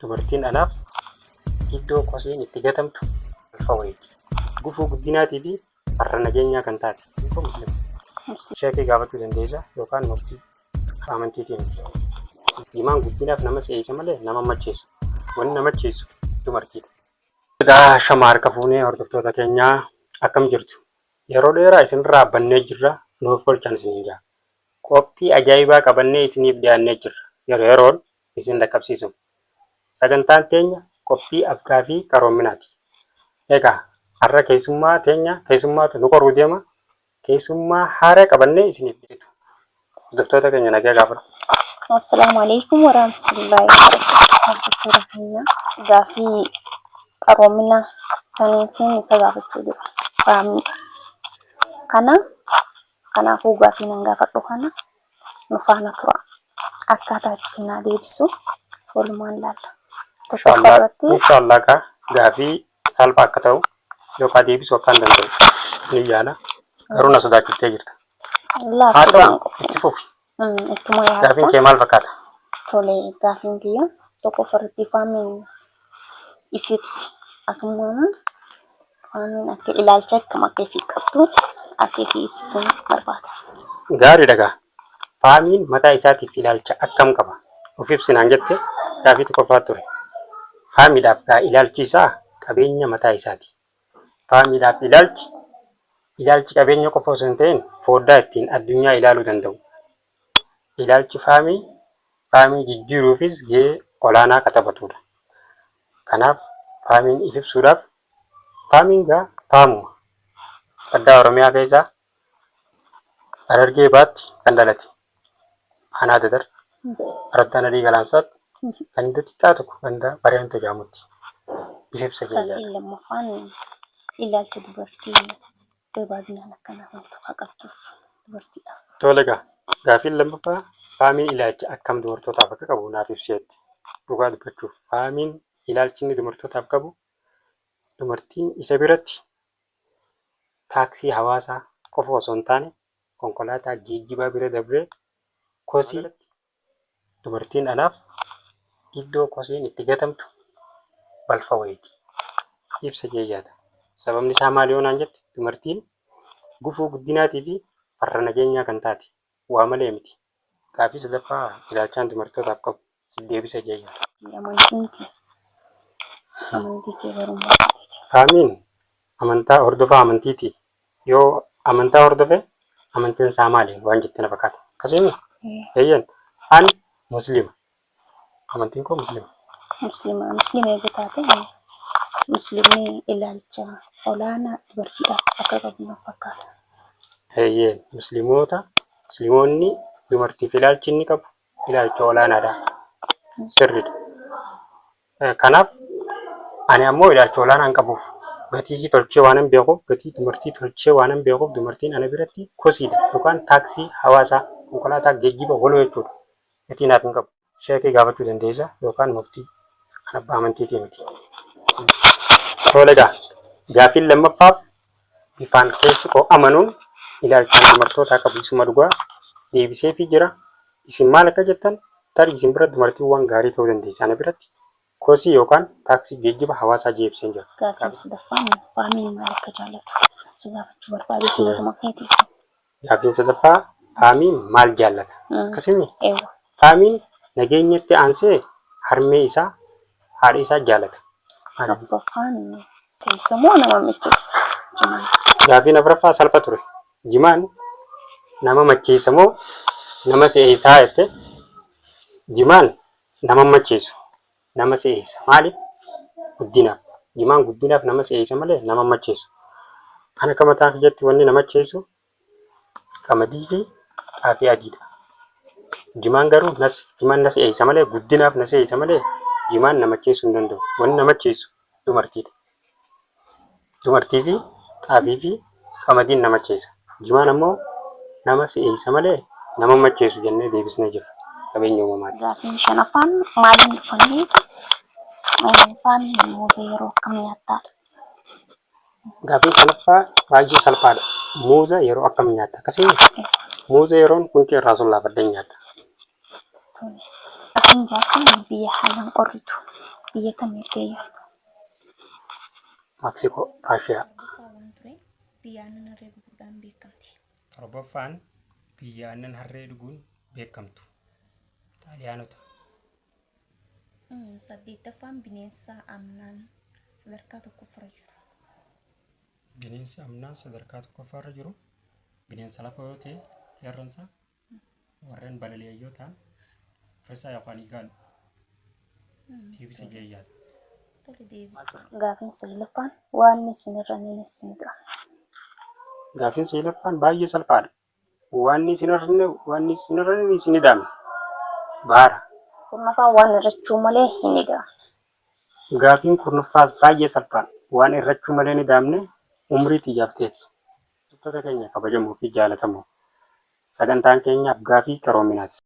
Dubartiin anaaf iddoo kosiin itti gatamtu alfa wayiiti. Gufuu guddinaatii fi farra nageenyaa kan taate. Sheekii gaafachuu dandeessa yookaan murtii amantiitiin. Himaan guddinaaf nama se'isa malee nama macheessu. Wanni nama macheessu dumartiidha. Egaa shama harka fuunee hordoftoota keenyaa akkam jirtu? Yeroo dheeraa isinirraa bannee jirra nuuf olchan isiniin jaa. Qophii ajaa'ibaa qabannee isiniif dhiyaannee jirra. Yeroon isin dhaqqabsiisu. Sagantaan teenya qophii afgaa fi qaroominaati. Egaa har'a keessummaatu nu qoruu deema. Keessummaa haaraa qabannee isiniif dhiyeessu. Hordoftoota keenya nagaa gaafadhu. Assalamu alaikum warahmatullahi wabarakatuh. Gaafii qaroomina saniitiin isa gaafachuu jira. Kanaafuu gaafii nan gaafadhu kana nu faana tura. Akkaataa itti na deebisu walumaan laalla. Inshallah gaafii salphaa akka ta'u yookaan deebisuu akka hin danda'u ni yaala. Garuu na sodaachiftee jirta. Haa ta'u itti fufi. Gaafiin kee maal fakkaata? Tole gaafiin kiyya tokko fardi faamiin ifibsi akkuma faamiin akka ilaalcha akkam akka ifii qabdu akka ifii ibsitu barbaada. Gaariidha gaa. Faamiin mataa isaatiif ilaalcha akkam qaba? Of ibsinaan jette gaafii tokkoffaa ture. Faamiidhaaf gaa ilaalchi isaa qabeenya mataa isaati. Faamiidhaaf ilaalchi qabeenya qofa osoo hin ta'in foddaa ittiin addunyaa ilaaluu danda'u. Ilaalchi faamii jijjiiruufis gahee olaanaa akka taphatudha. Kanaaf faamiin ibsuudhaaf faamiin gaa faamuma. Addaa Oromiyaa keessaa Harargee baatti kan dhalate. Aanaa Dadar Araddaa Nadii Galaansaatti kan inni xiqqaa tokko ganda Bareenta jedhamutti. Ibsa Gaafiin lammaffaan ilaalcha dubartii gabaabinaan akkanaaf wantoota qabduuf dubartiidhaaf. Tole gaa. Gaafiin lammaffaa faamiin ilaalcha akkam dubartootaaf akka qabu naaf ibseetti. Dhugaa dubbachuuf faamiin ilaalchi inni dubartootaaf qabu dumartiin isa biratti taaksii hawaasaa qofa osoo hin taane konkolaataa geejjibaa bira dabree kosii dubartiin anaaf iddoo kosiin itti gatamtu balfa wayiiti. Ibsa jeeyyaadha. Sababni isaa maal yoo naan jette dumartiin gufuu guddinaatii fi farra nageenyaa kan taate. Waa malee miti. Gaafii sadaffaa ilaalchaan dumartootaaf qabu deebisa jeeyyaadha. Amantii kee barumsa. Faamiin amantaa hordofaa amantiiti. Yoo amantaa hordofe amantiin isaa maali waan jettee na fakkaata. Akkasuma eeyyan ani muslima. Amantiin koo muslima. Muslima eega taate muslimni ilaalcha olaanaa dubartiidhaaf akka qabu na fakkaata. Eeyyan musliimoonni dumartiif ilaalchi inni qabu ilaalcha olaanaadha. Sirriidha. Kanaaf ani ammoo ilaalcha olaanaan qabuuf gatii isii tolchee waan hin beekuuf gatii dumartii tolchee waan hin beekuuf dumartiin ana biratti kosiidha yookaan taaksii hawaasaa konkolaataa geejjiba waloo jechuudha. Gatii naaf hin qabu. Sheekii gaafachuu dandeessa yookaan muftii kan abbaa amantiitii miti. Tole gaa gaafiin lammaffaaf bifaan keessi koo amanuun ilaalchaan dumartootaa qabu isuma dhugaa deebiseefii jira. Isin maal akka jettan tarii isin bira dumartiiwwan gaarii ta'uu dandeessa. Ana biratti kosii yookaan taaksii geejjiba hawaasaa jeebiseen jira. Gaafiin sadaffaan faamiin maal akka jaallatu si gaafachuu barbaade filatuma keetii. Gaafiin sadaffaa faamiin maal jaallata? Akkasumi faamiin nageenyatti aansee harmee isaa haadha isaa jaallata. Afuraffaan teessumoo nama macheessa. Gaafiin afuraffaa salpha ture. Jimaan nama macheessa moo nama seesaa jette? Jimaan nama macheessu. Nama seesa. Maaliif? Guddinaaf. Jimaan guddinaaf nama seesa malee nama macheessu. Kan akka mataa kiyyaatti wanni nama macheessu qamadii fi xaafii adiidha. Jimaan garuu jimaan na seesa malee guddinaaf na seesa malee jimaan nama macheessuu hin danda'u. Wanni nama macheessu dumartiidha. Dumartii fi xaafii fi qamadiin nama macheessa. Jimaan ammoo nama seesa malee nama macheessu jennee deebisnee jira. Qabeenya uumamaati. Gaafiin shanaffaan maaliin dhufanii faamiin muuzaa yeroo akkamii nyaattaadha? Gaafiin shanaffaa baay'ee salphaadha. Muuzaa yeroo akkamii nyaatta? Akkasuma muuzaa yeroon kunkee irraa sun laafadhee nyaata. Akin jaakan biyya haalaan qorritu biyya kam ergee yaaddu? Maksikoo, Raashiyaa. Waan ture biyya aannan harree dhuguudhaan beekamti. Torbaffaan biyya aannan harree dhuguun beekamtu. Xaaliyaanota. Saddeettaffaan bineensa amnaan sadarkaa tokkoffaarra jiru. Bineensi amnaan sadarkaa tokkoffaarra jiru bineensa lafa yoo ta'e heerransa warreen balali'aa ta'an risaa yookaan igaalu. Deebisa jeeyyaadha. Gaafiin saglaffaan waan isinirra ni isinidha. Gaafiin saglaffaan baay'ee salphaadha. Waan isinirra ni isinidhaame. Baara. Kurnaffaan waan irrachuu malee hin ida'amu. Gaafiin kurnaffaas baay'ee salphaadha. Waan irrachuu malee hin ida'amne umriitti jaabteeti. Uffata keenya kabajamoo fi jaalatamoo sagantaan keenyaaf gaafii qaroominaati.